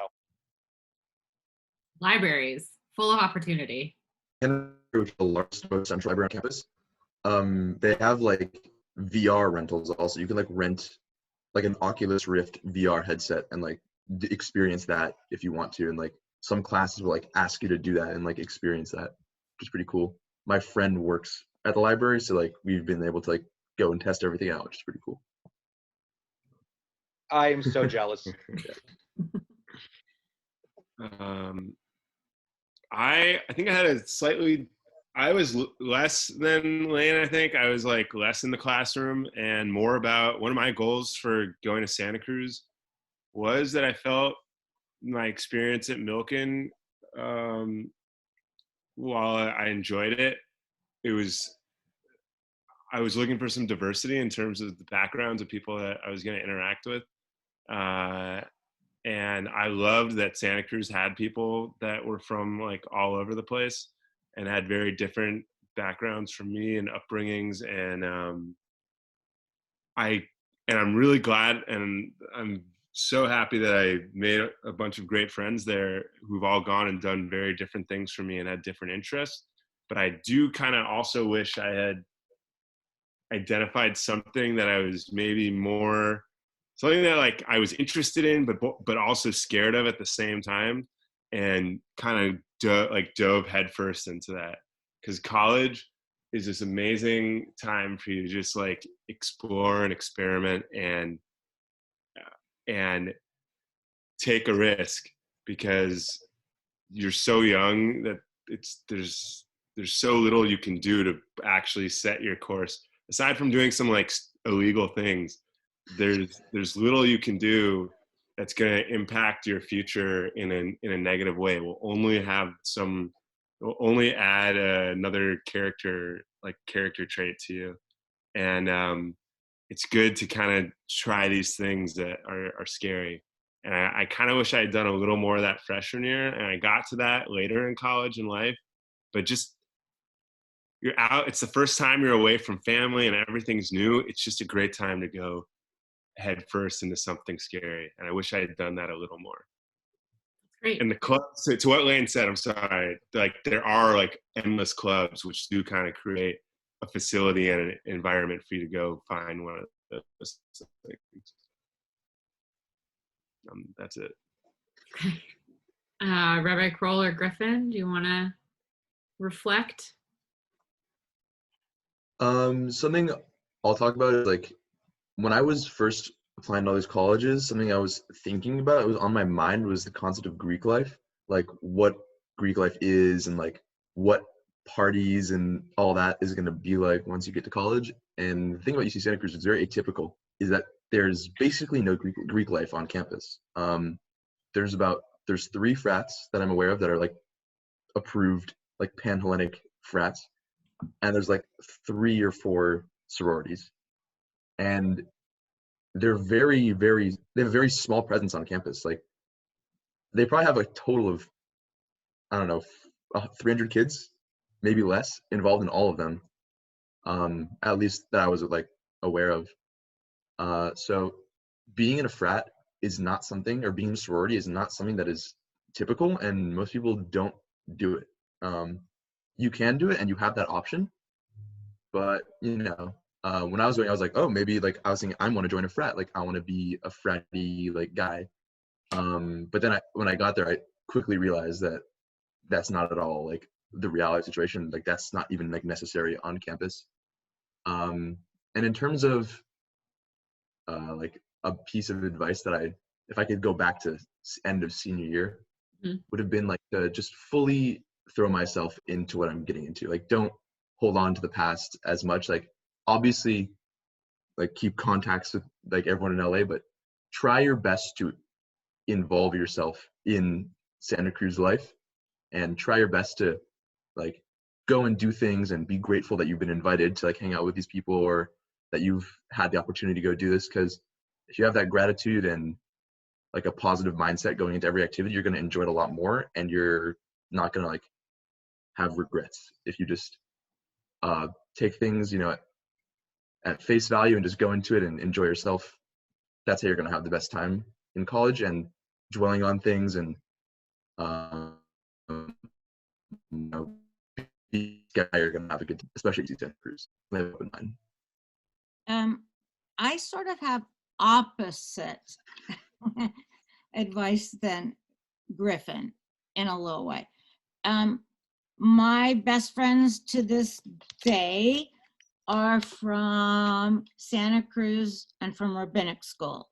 libraries full of opportunity. And the largest, most central library on campus. They have like VR rentals also. You can like rent like an Oculus Rift VR headset and like experience that if you want to. And like some classes will like ask you to do that and like experience that, which is pretty cool. My friend works at the library, so like we've been able to like go and test everything out, which is pretty cool. I am so jealous. I think I had a slightly I was less than Lane, I think. I was like less in the classroom and more about one of my goals for going to Santa Cruz was that I felt my experience at Milken, while I enjoyed it, I was looking for some diversity in terms of the backgrounds of people that I was going to interact with. And I loved that Santa Cruz had people that were from like all over the place and had very different backgrounds from me and upbringings. And I'm really glad, and I'm so happy that I made a bunch of great friends there who've all gone and done very different things for me and had different interests. But I do kind of also wish I had identified something that I was maybe more, something that like I was interested in, but also scared of at the same time, and kind of dove headfirst into that. Because college is this amazing time for you to just like explore and experiment and take a risk, because you're so young that there's so little you can do to actually set your course. Aside from doing some like illegal things, there's little you can do that's going to impact your future in a negative way. Will only add another character trait to you. And it's good to kind of try these things that are scary. And I kind of wish I had done a little more of that freshman year, and I got to that later in college and life. But just, you're out, it's the first time you're away from family and everything's new. It's just a great time to go head first into something scary. And I wish I had done that a little more. Great. And the clubs, to what Lane said, I'm sorry, like there are like endless clubs which do kind of create a facility and an environment for you to go find one of those things. That's it. Okay. Rabbi Kroll or Griffin, do you want to reflect? Something I'll talk about is like when I was first applying to all these colleges, something I was thinking about, it was on my mind, was the concept of Greek life, like what Greek life is and like what parties and all that is going to be like once you get to college. And the thing about UC Santa Cruz is very atypical, is that there's basically no Greek life on campus. There's 3 frats that I'm aware of that are like approved, like Pan-Hellenic frats, and there's like 3 or 4 sororities, and they're they have a very small presence on campus. Like they probably have a total of, I don't know, 300 kids, maybe less, involved in all of them, at least that I was like aware of. So being in a frat is not something, or being in a sorority is not something that is typical, and most people don't do it. You can do it and you have that option, but when I was going, I was like, oh, maybe like I was thinking I want to join a frat, like I want to be a fratty like guy. But then when I got there, I quickly realized that that's not at all like the reality situation. Like that's not even like necessary on campus. And in terms of like a piece of advice that if I could go back to end of senior year, would have been like to just fully throw myself into what I'm getting into. Like don't hold on to the past as much. Like obviously like keep contacts with like everyone in LA, but try your best to involve yourself in Santa Cruz life, and try your best to like go and do things and be grateful that you've been invited to like hang out with these people, or that you've had the opportunity to go do this. Because if you have that gratitude and like a positive mindset going into every activity, you're going to enjoy it a lot more, and you're not going to like have regrets if you just take things at face value and just go into it and enjoy yourself. That's how you're going to have the best time in college. And dwelling on things and you're going to have a good time, especially at UC Santa Cruz. Open mind. I sort of have opposite advice than Griffin in a little way. My best friends to this day are from Santa Cruz and from rabbinic school.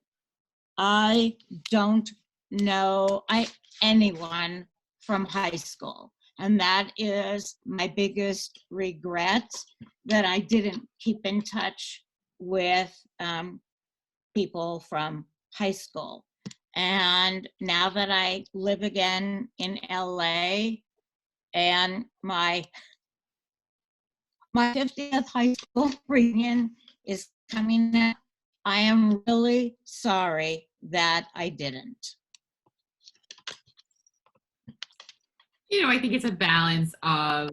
I don't know anyone from high school. And that is my biggest regret, that I didn't keep in touch with people from high school. And now that I live again in LA and my 50th high school reunion is coming up, I am really sorry that I didn't. You know, I think it's a balance of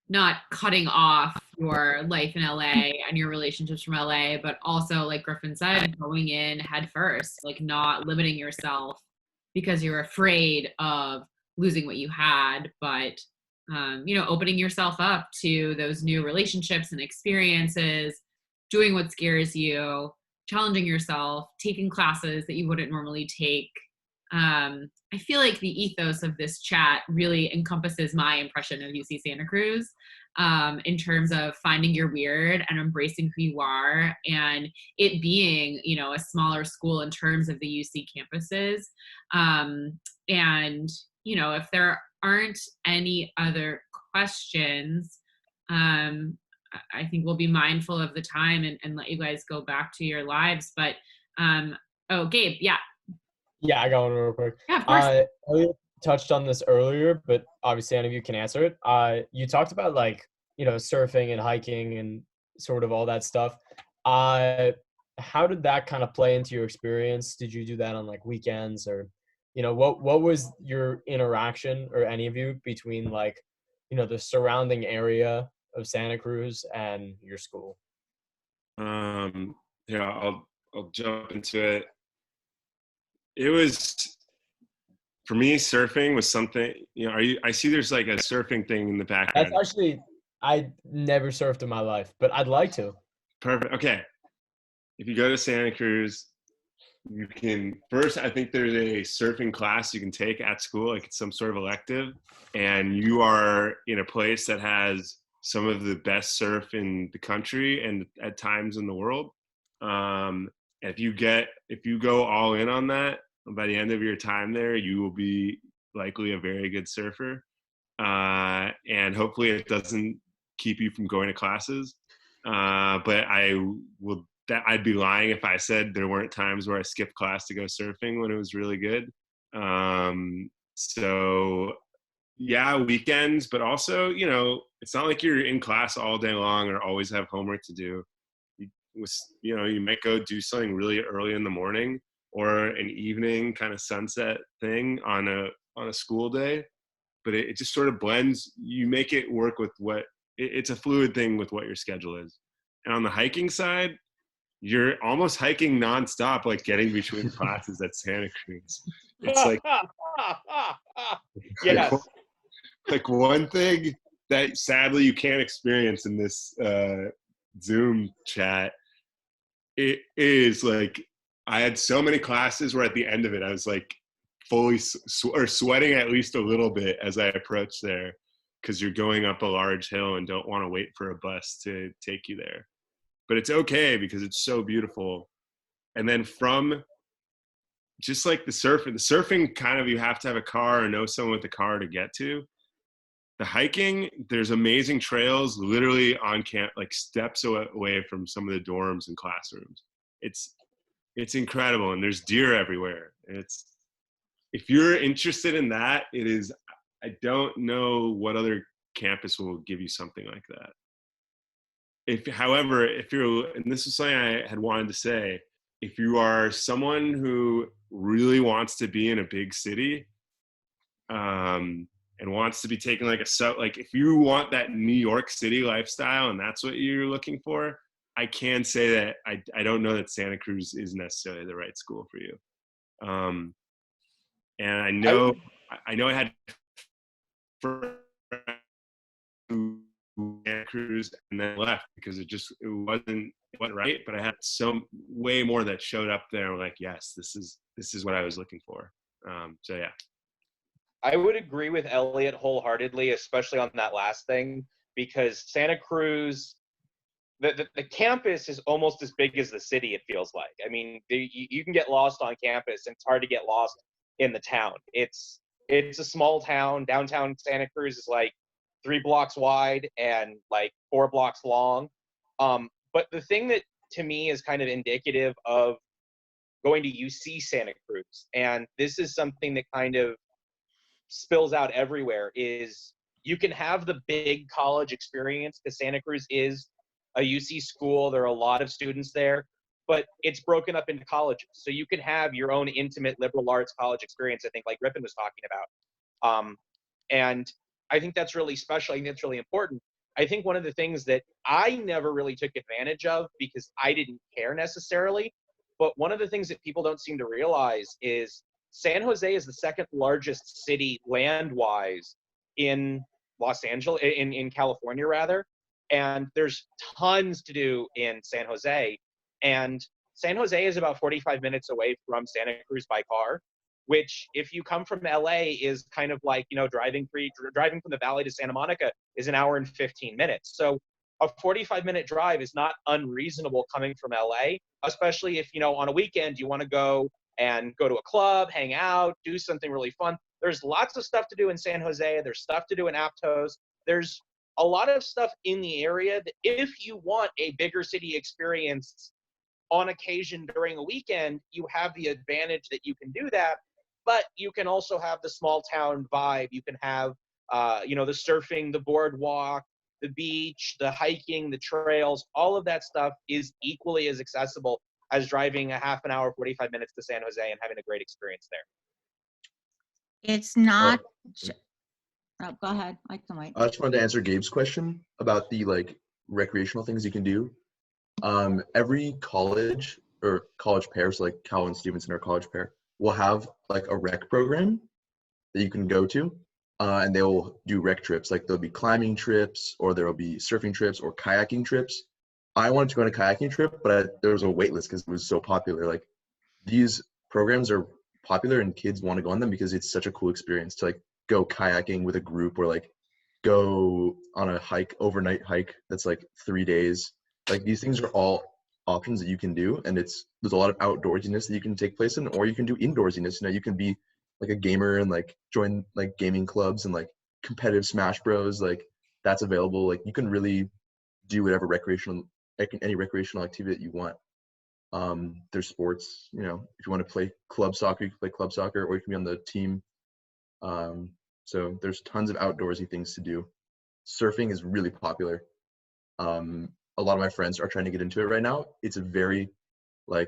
not cutting off your life in LA and your relationships from LA, but also, like Griffin said, going in head first, like not limiting yourself because you're afraid of losing what you had, but you know, opening yourself up to those new relationships and experiences, doing what scares you, challenging yourself, taking classes that you wouldn't normally take. I feel like the ethos of this chat really encompasses my impression of UC Santa Cruz, in terms of finding your weird and embracing who you are, and it being, you know, a smaller school in terms of the UC campuses. And, you know, if there aren't any other questions, I think we'll be mindful of the time and let you guys go back to your lives. But, oh, Gabe, yeah. Yeah, I got one real quick. Yeah, of course. Elliot touched on this earlier, but obviously any of you can answer it. You talked about, like, you know, surfing and hiking and sort of all that stuff. How did that kind of play into your experience? Did you do that on like weekends, or, you know, what was your interaction, or any of you, between, like, you know, the surrounding area of Santa Cruz and your school? Yeah, I'll jump into it. It was, for me, surfing was something, you know, I see there's like a surfing thing in the background. That's actually, I never surfed in my life, but I'd like to. Perfect. Okay. If you go to Santa Cruz, you can first, I think there's a surfing class you can take at school, like it's some sort of elective, and you are in a place that has some of the best surf in the country and at times in the world. If you go all in on that, by the end of your time there, you will be likely a very good surfer. And hopefully it doesn't keep you from going to classes. But I'd be lying if I said there weren't times where I skipped class to go surfing when it was really good. So yeah, weekends, but also, you know, it's not like you're in class all day long or always have homework to do. You might go do something really early in the morning, or an evening kind of sunset thing on a school day, but it just sort of blends. You make it work with it's a fluid thing with what your schedule is. And on the hiking side, you're almost hiking nonstop, like getting between classes at Santa Cruz. It's like, yes. like one thing that sadly you can't experience in this Zoom chat. It is like, I had so many classes where at the end of it, I was like fully sweating at least a little bit as I approached there, because you're going up a large hill and don't want to wait for a bus to take you there. But it's okay because it's so beautiful. And then from just like the surfing kind of, you have to have a car or know someone with a car to get to. The hiking, there's amazing trails literally on camp, like steps away from some of the dorms and classrooms. It's incredible, and there's deer everywhere. If you're interested in that, it is. I don't know what other campus will give you something like that. However, if you're, and this is something I had wanted to say, if you are someone who really wants to be in a big city, and wants to be taking like if you want that New York City lifestyle and that's what you're looking for, I can say that I don't know that Santa Cruz is necessarily the right school for you. And I know I had Santa Cruz and then left because it wasn't right, but I had way more that showed up there. I'm like, yes, this is what I was looking for. So yeah. I would agree with Elliot wholeheartedly, especially on that last thing, because Santa Cruz, the campus is almost as big as the city, it feels like. I mean, you can get lost on campus, and it's hard to get lost in the town. It's It's a small town. Downtown Santa Cruz is like 3 blocks wide and like 4 blocks long. But the thing that to me is kind of indicative of going to UC Santa Cruz, and this is something that kind of spills out everywhere, is you can have the big college experience because Santa Cruz is a UC school. There are a lot of students there, but it's broken up into colleges. So you can have your own intimate liberal arts college experience, I think, like Griffin was talking about. And I think that's really special. I think that's really important. I think one of the things that I never really took advantage of because I didn't care necessarily, but one of the things that people don't seem to realize is San Jose is the second largest city land-wise in Los Angeles, in California rather. And there's tons to do in San Jose. And San Jose is about 45 minutes away from Santa Cruz by car, which if you come from LA is kind of like, driving from the Valley to Santa Monica is an hour and 15 minutes. So a 45-minute drive is not unreasonable coming from LA, especially if, on a weekend you want to go to a club, hang out, do something really fun. There's lots of stuff to do in San Jose. There's stuff to do in Aptos. There's a lot of stuff in the area that if you want a bigger city experience on occasion during a weekend, you have the advantage that you can do that, but you can also have the small town vibe. You can have, the surfing, the boardwalk, the beach, the hiking, the trails, all of that stuff is equally as accessible as driving a half an hour, 45 minutes to San Jose and having a great experience there. It's not, oh, go ahead, I can wait. I just wanted to answer Gabe's question about the recreational things you can do. Every college or college pair, so like Cal and Stevenson or college pair, will have a rec program that you can go to, and they will do rec trips. Like there'll be climbing trips, or there'll be surfing trips, or kayaking trips. I wanted to go on a kayaking trip, but there was a wait list because it was so popular. These programs are popular and kids want to go on them because it's such a cool experience to go kayaking with a group, or go on a overnight hike that's 3 days. These things are all options that you can do, and there's a lot of outdoorsiness that you can take place in, or you can do indoorsiness. You can be a gamer and join gaming clubs and competitive Smash Bros. That's available. You can really do whatever any recreational activity that you want. There's sports, if you want to play club soccer, you can play club soccer, or you can be on the team. So there's tons of outdoorsy things to do. Surfing is really popular. A lot of my friends are trying to get into it right now. It's a very, I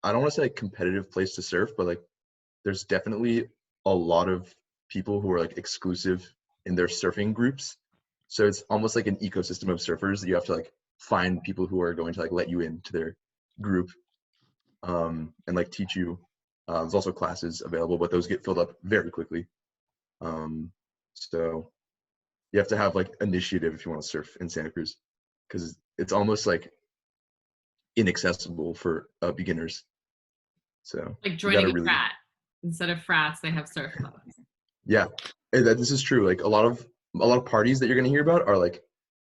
don't want to say competitive place to surf, but there's definitely a lot of people who are exclusive in their surfing groups. So it's almost like an ecosystem of surfers that you have to find people who are going to let you into their group, and teach you. There's also classes available, but those get filled up very quickly. So you have to have initiative if you want to surf in Santa Cruz, because it's almost inaccessible for beginners. So joining a frat. Instead of frats, they have surf clubs. Yeah, this is true. A lot of parties that you're gonna hear about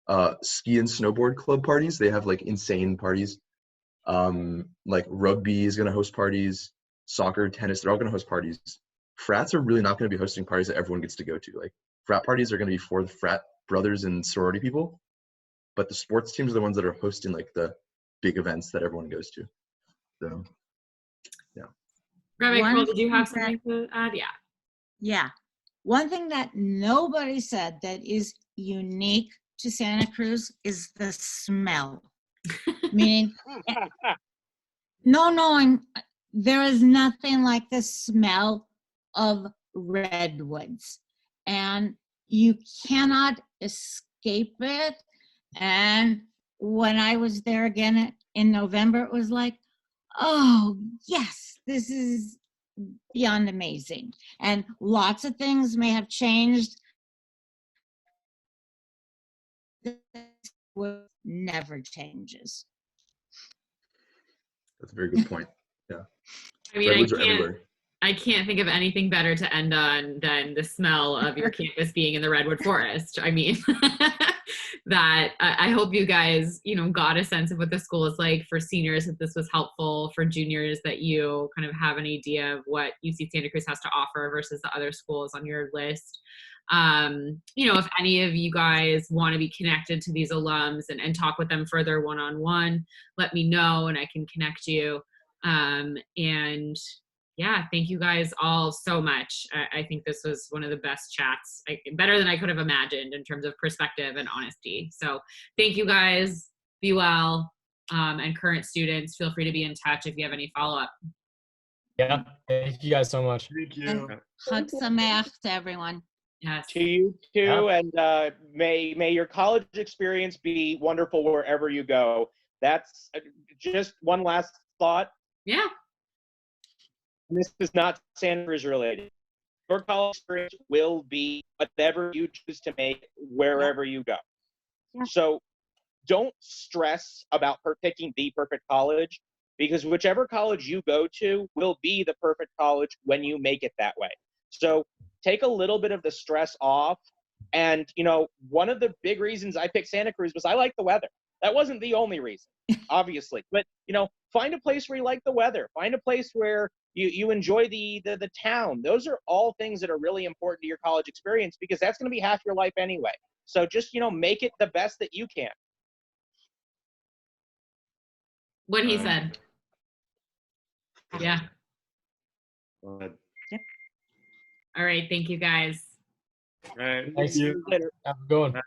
are ski and snowboard club parties. They have insane parties. Rugby is gonna host parties. Soccer, tennis, they're all gonna host parties. Frats are really not gonna be hosting parties that everyone gets to go to. Frat parties are gonna be for the frat brothers and sorority people, but the sports teams are the ones that are hosting the big events that everyone goes to. So, yeah. Rabbi Cole, did you have something to add? Yeah. Yeah. One thing that nobody said that is unique to Santa Cruz is the smell. Meaning, there is nothing like the smell of redwoods. And you cannot escape it. And when I was there again in November, it was oh, yes, this is beyond amazing. And lots of things may have changed. This never changes. That's a very good point. Yeah. I mean, I can't think of anything better to end on than the smell of your campus being in the redwood forest. I mean, that I hope you guys, got a sense of what the school is like. For seniors, that this was helpful. For juniors, that you kind of have an idea of what UC Santa Cruz has to offer versus the other schools on your list. If any of you guys want to be connected to these alums and talk with them further one-on-one, let me know and I can connect you. And yeah, thank you guys all so much. I think this was one of the best chats, better than I could have imagined in terms of perspective and honesty. So thank you guys. Be well. And current students, feel free to be in touch if you have any follow-up. Yeah, thank you guys so much. Thank you. And Chag Sameach to everyone. Yes. To you too, Yeah. and may your college experience be wonderful wherever you go. That's just one last thought. Yeah. This is not Santa Cruz related. Your college experience will be whatever you choose to make wherever you go. Yeah. So don't stress about picking the perfect college, because whichever college you go to will be the perfect college when you make it that way. So take a little bit of the stress off. And, one of the big reasons I picked Santa Cruz was I like the weather. That wasn't the only reason, obviously. But, find a place where you like the weather. Find a place where you enjoy the town. Those are all things that are really important to your college experience, because that's going to be half your life anyway. So just, make it the best that you can. What he said. Yeah. All All right. Thank you guys. right. Thanks. Later. Have a good one.